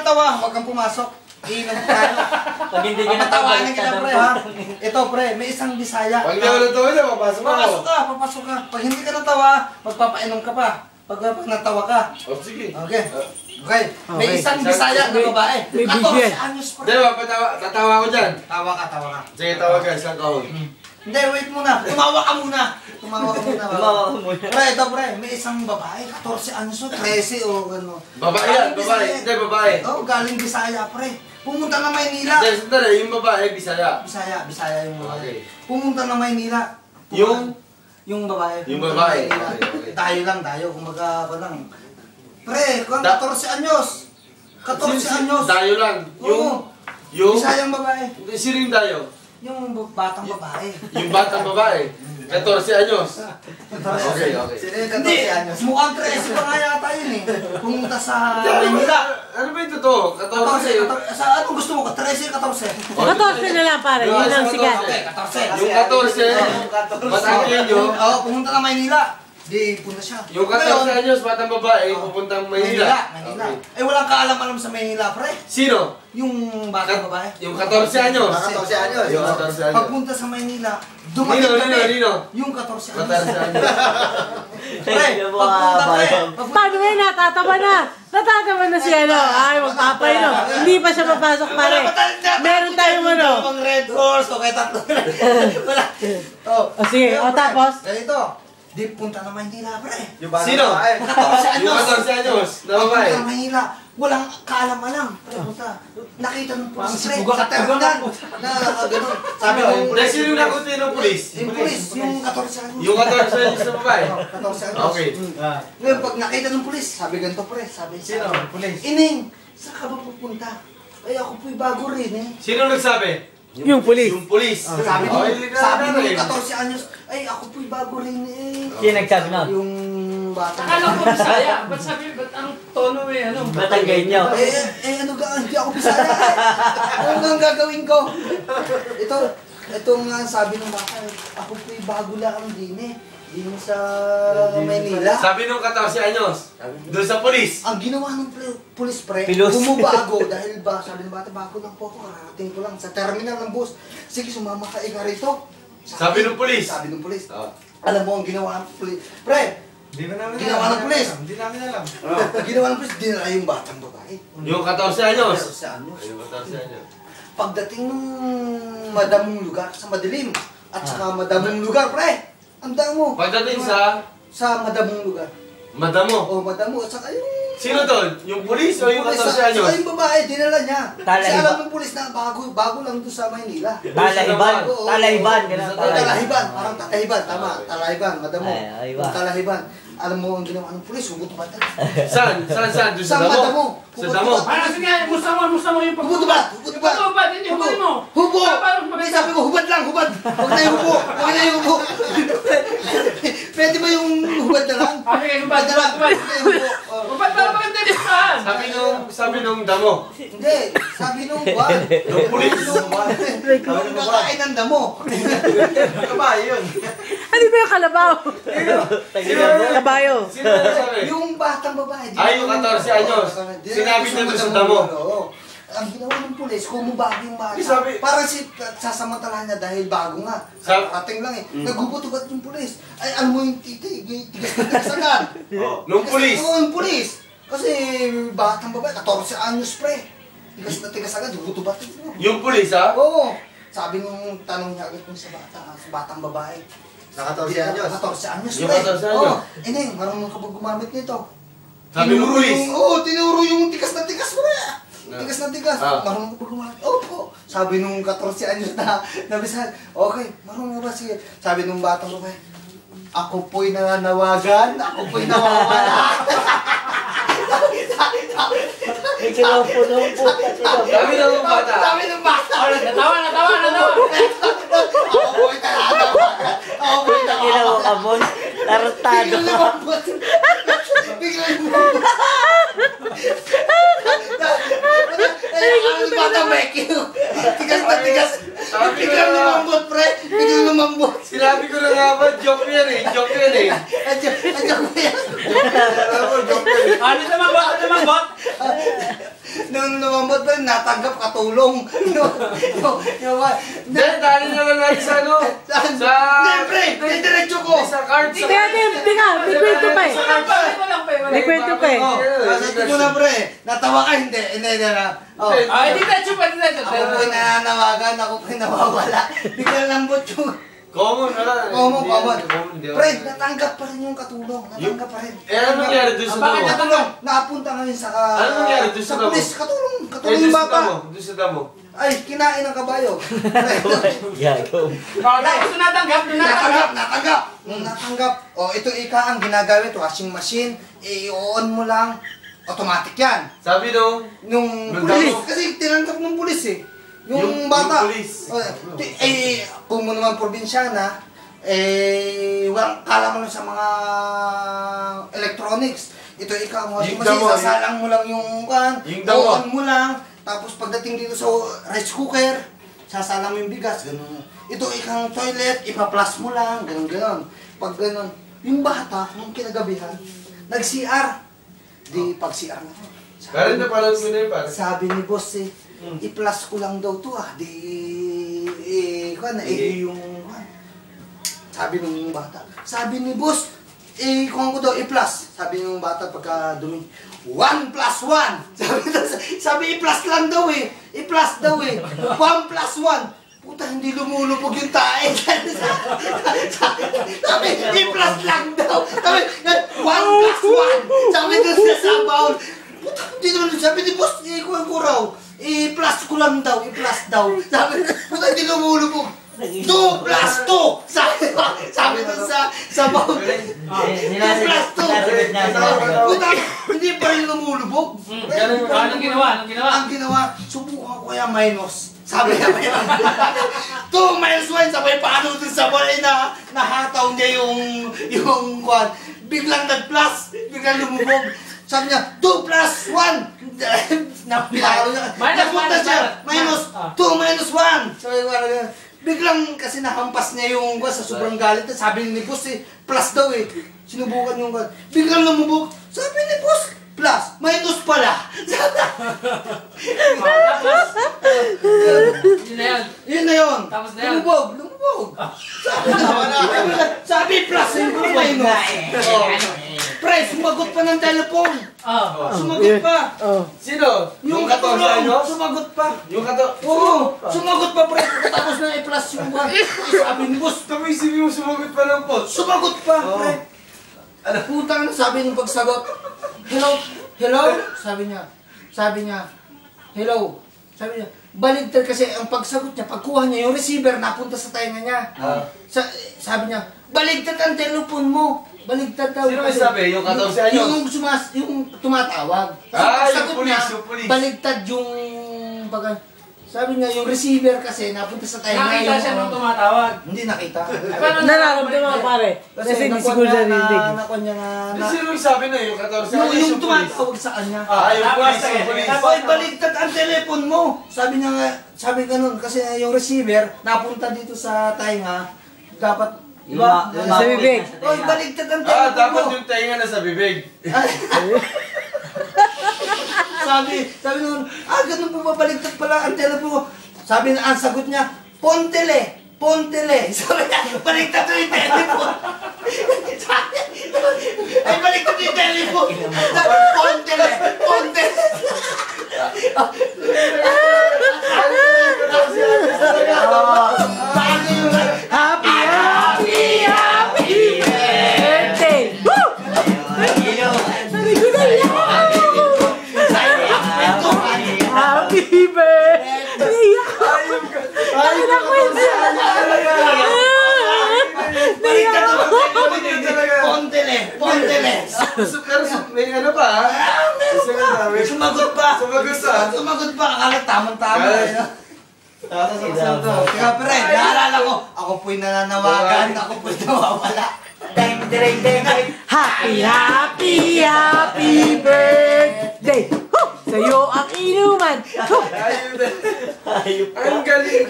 natawa, huwag kang pumasok. Iinom tayo. Pag hindi ka Papatawanin kita, pre, ha? Ito, pre, may isang Bisaya. Pag hindi ako natawa niya, papasok ako. Papasok ka. Pag hindi ka natawa, magpapainom ka pa. Pag natawa ka. Oh, sige. Okay. Okay. May isang Bisaya na babae. 14 anyos, pre. Hindi ba, tatawa ko dyan. Tawa ka. Sige, tawa ka, isang kahon. Hindi, wait muna. Tumawa ka muna. Tumawa ka muna. Pre, ito, pre, may isang babae. 14 anyos, 13 o ano. Babae yan, babae. Hindi, babae. Oo, galing Bisaya, pre. Pumunta na Maynila. Hindi, sandali, yung babae, Bisaya. Bisaya yung babae. Okay. Pumunta na Maynila. Yung babae. Yung babae. Dayo. Kumbaga pa lang. Pre, kung 14 anyos. 14 anyos. Dayo lang. Oo. Yung Bisayang babae. sino yung dayo? Yung batang babae. Yung batang babae. 14 anyos. Okay. Sino yung 14 anyos? Mukhang 13 pa nga yata yun eh. Pumunta sa Maynila. Ano ba yung totoo? 14. Sa anong gusto mo? 13 14? 14 na lang pare, yun ang sigat. Okay, 14. Yung 14, batangin nyo. Oo, pumunta na Maynila. Di, punta siya. Yung 14 anyos, batang babae, pupuntang Maynila. Maynila. Eh, walang kaalam-alam sa Maynila, pre. Sino? Yung batang babae. Yung 14 anyos. 14 anyos. Yung 14 anyos. Pagpunta sa Maynila, dumating Nino? yung 14 anyos. 14 anyos. Pre, pagpunta, pre. Paano ba yun? Natatawa na. Natatawa na si ano. Ay, magpapay no. Hindi pa siya mapasok pare. Meron tayong ano. Mga Red Horse, okay, tatlo. Wala. O sige, o tapos? Ganito. Di punta na Maynila, pre. Sino? 14 anyos. Yung 14 anyos. Na babae. Pagpunta na Maynila, walang kaalam-alam. Pre, punta. Nakita ng pulis, pre. Sa terminal. Na gano'n. Sabi nung... Sino yung nakuti ng pulis? Yung pulis, yung 14 anyos. Yung 14 anyos na babae? 14 anyos. Okay. Ngayon, pag nakita ng pulis, sabi ganito, pre. Sabi Sino? Pulis. Ining, saan ka ba pupunta? Ay, ako po'y bago rin eh. Sino nagsabi? Yung pulis. Yung pulis. Sabi nung Okay, 14 anyos, ay ako po'y bago rin eh. Sino nagsabi nun? Yung bata. Akala ko Bisaya. Ba't sabi, ba't ang tono eh, ano? Batanggay nyo. Ano ka, hindi ako Bisaya eh. Ano nga ang gagawin ko? Ito nga sabi ng bata, ako po'y bago lang din eh. Din sa Maynila. Sabi nung 14 anyos. Doon sa pulis. Ang ginawa ng pulis pre, Pilos. bumubago dahil ba, sabi ng bata, bago lang po ako, karating ko lang sa terminal ng bus. Sige, sumama ka rito. Sabi ng pulis. Sabi ng pulis. Oh. Alam mo ang ginawa ng pulis. Pre, ginawa ng pulis. Hindi namin alam. Ang ginawa ng pulis, dinala yung batang babae. Yung 14 anyos. 14 anyos. Yung 14 anyos. Pagdating ng madamong lugar, sa madilim, at saka madamong lugar, pre, ang damo. Pagdating sa madamong lugar. madamo. O, madamo, at saka yung... Sino doon? Yung pulis o yung 14 anyos? Saka yung babae, dinala niya. Kasi Talahiban. alam ng pulis na bago lang doon sa Maynila. Talahiban. Talahiban. Ganun. Talahiban, parang talahiban, tama. Talahiban, madamo. Ay, iba. Talahiban. Alam mo ang ginawa ng pulis, hugot-hubat. Saan? Saan? Doon sa Sa damo? madamo. Sa damo? Ano, sige, gusto mo yung Hugot-hubat, hugot-hubat. Hugot-hubat, hindi, hugot mo. Hubo! Paano May sabi ko, hubad lang, hubad. Huwag na yung hubo. Huwag na yung hubo. Pwede ba yung hubad na lang? Ah, sige, hubad, na lang. hubad. Huwag na yung hubo. Hubat para maganda din saan? Sabi nung damo. Hindi, sabi nung buwan. Nung pulis. Nung kakain ng damo. Kabayo yun. Ano ba yung kalabaw? Kabayo. Sino nagsabi? Yung batang babae. Ay, yung 14 anyos. Sinabi niya doon sa damo. Oo. Ang ginawa ng pulis, kumubago yung bata. Sabi- Parang sasamantala niya dahil bago nga. Ating lang eh. Nagugot-ugot yung pulis. Ay, alam mo yung tigas agad. Nung pulis. Oo, yung pulis. Kasi batang babae, 14 anyos pre. Tigas agad, gugot-ugot. Yung pulis ha? Oo. Sabi nung tanong niya agad sa batang babae. Na 14 anyos. 14 anyos Yung pre. 14 anyos. Oo. Ineng, marunong ka ba gumamit nito? Sabi ng pulis. Oo, tinuro yung tigas na tigas pre. Tigas na tigas. Ah. Marunong ka ba gumamit? Opo. Sabi nung 14 anyos na nabisan. Okay, marunong ba sige. Sabi nung batang babae, ako po'y nananawagan, ako po'y nawawala. Kinumpun-umpun. Sabi ng bata. Sabi ng bata. Natawa. Ako po'y nananawagan. Ako po'y nawawala. Kinawakabon. Tarantado. Biglang lumambot. Biglang lumambot. Ang bata Becky. Tigas na tigas. Biglang lumambot, pre. Biglang lumambot. Sinabi ko na nga ba, joke yan eh. Joke yan eh. Adyo ko yan. Joke yan eh. Ano naman bot? nung lumambot pa rin, natanggap katulong. Hindi, dali na lang lagi sa ano. Sa... Siyempre, diretso ko. Sa card. Sa Teka, may kwento pa eh. May kwento pa eh. Sabi mo na pre, natawa ka, hindi na. Hindi tayo pa, hindi tayo. Ako po'y nananawagan, ako po'y nawawala. Bigla lambot yung... Common, wala. Common. Hindi. Pre, natanggap pa rin yung katulong. Natanggap pa rin. Ano nangyari doon sa Bakit damo? Katulong, napunta ngayon sa... Ano nangyari doon sa damo? pulis, katulong Doon yung sa bata. damo. Doon sa damo. Ay, kinain ng kabayo. Gago. Tapos natanggap. Natanggap. O, ito ika ang ginagamit, washing machine. I-on mo lang. Automatic yan. Sabi nung... Nung Nung pulis. damo. Kasi tinanggap ng pulis eh. Yung Yung bata. pulis. Kung mo naman probinsyana, kala mo lang sa mga electronics. Ito ikaw mo, Yung kasi damo, sasalang mo lang yung Yung damo. on mo lang, tapos pagdating dito sa rice cooker, sasalang mo yung bigas, ganun. Ito ikang toilet, ipa-plus mo lang, ganun. Pag ganun, yung bata, nung kinagabihan, nag-CR. Di pag-CR na. Pero hindi pala mo na yun pare. Sabi ni boss eh, i-plus ko lang daw to yung sabi ng bata. Sabi ni boss, kuha ko daw i-plus. Sabi ng bata pagka dumi, 1 plus 1. Sabi i-plus lang daw eh. I-plus daw eh. 1 plus 1. Puta, hindi lumulupog yung tae. Sabi, i-plus lang daw. Sabi, 1 plus 1. Sabi doon sa sabaw. Puta, hindi naman. Sabi ni boss, ikuha ko raw. I-plus ko lang daw, i-plus daw. Sabi, puta, hindi lumulupog. 2 plus 2! Sabi doon sa sabaw. 2 plus 2. Puta, hindi pa rin lumulupog. Anong ginawa? Ang ginawa, subukan ko kaya minus. Sabi niya, 2 minus 1, sabay paano dun sa balay na nahataw niya yung kwan. Biglang nag-plus, biglang lumubog. Sabi niya, 2 plus 1. Napilaro niya. Napunta siya, minus 2 minus 1. Sabi niya, biglang kasi nahampas niya yung kwan sa sobrang galit. Sabi ni boss plus daw eh. Sinubukan yung kwan. Biglang lumubog. Sabi ni boss, plus, minus pala. Yun na yun. Tapos na yun. Lumubog. Sabi plus, yung minus. Pre, sumagot pa ng telepon. Sumagot pa. Sino? Yung 14 katulong, anyos? sumagot pa. Yung kato... Oo, sumagot pa pre. Tapos na i-plus yung one. Sabi ni boss, Tapos isipin mo sumagot pa ng pot. sumagot pa pre. Ano putang na sabi ng pagsagot? Hello? Hello? Sabi niya, hello. Sabi niya, baligtad kasi ang pagsagot niya, pagkuha niya, yung receiver napunta sa tainga niya. Sabi niya, baligtad ang telepon mo. Baligtad daw. Sino may sabi? Yung 14 anyos? Yung tumatawag. Yung pulis. Baligtad yung sabi niya, yung receiver kasi napunta sa tainga. Nakita siya nung tumatawag. Hindi nakita. Nararamdaman pare. Kasi hindi siguro narinig. Nakuha niya na... Sino yung sabi na yung 14 anyos? Yung tumatawag sa kanya. Yung pulis. Hoy, baligtad ang telepon mo. Sabi niya nga, sabi ganun, kasi yung receiver, napunta dito sa tainga, dapat, diba? Sa bibig. Hoy, baligtad ang telepon mo. Dapat yung tainga na sa bibig. Sabi nun, ganun po baligtad pala ang telepon mo. Sabi na, ang sagot niya, Pontele. Sabi niya, baligtad yung telepon. Ay, baligtad yung telepon. Pontele. Happy birthday! Woo! Happy birthday! Ay, naku yun siya! Pontele. Pero may ano pa ha? Sumagot pa. Akala tamang-tama. Kaya pre, naalala ko, ako po'y nananawagan, ako po'y nawawala. Happy birthday! Sa'yo ang inuman! Ang galing.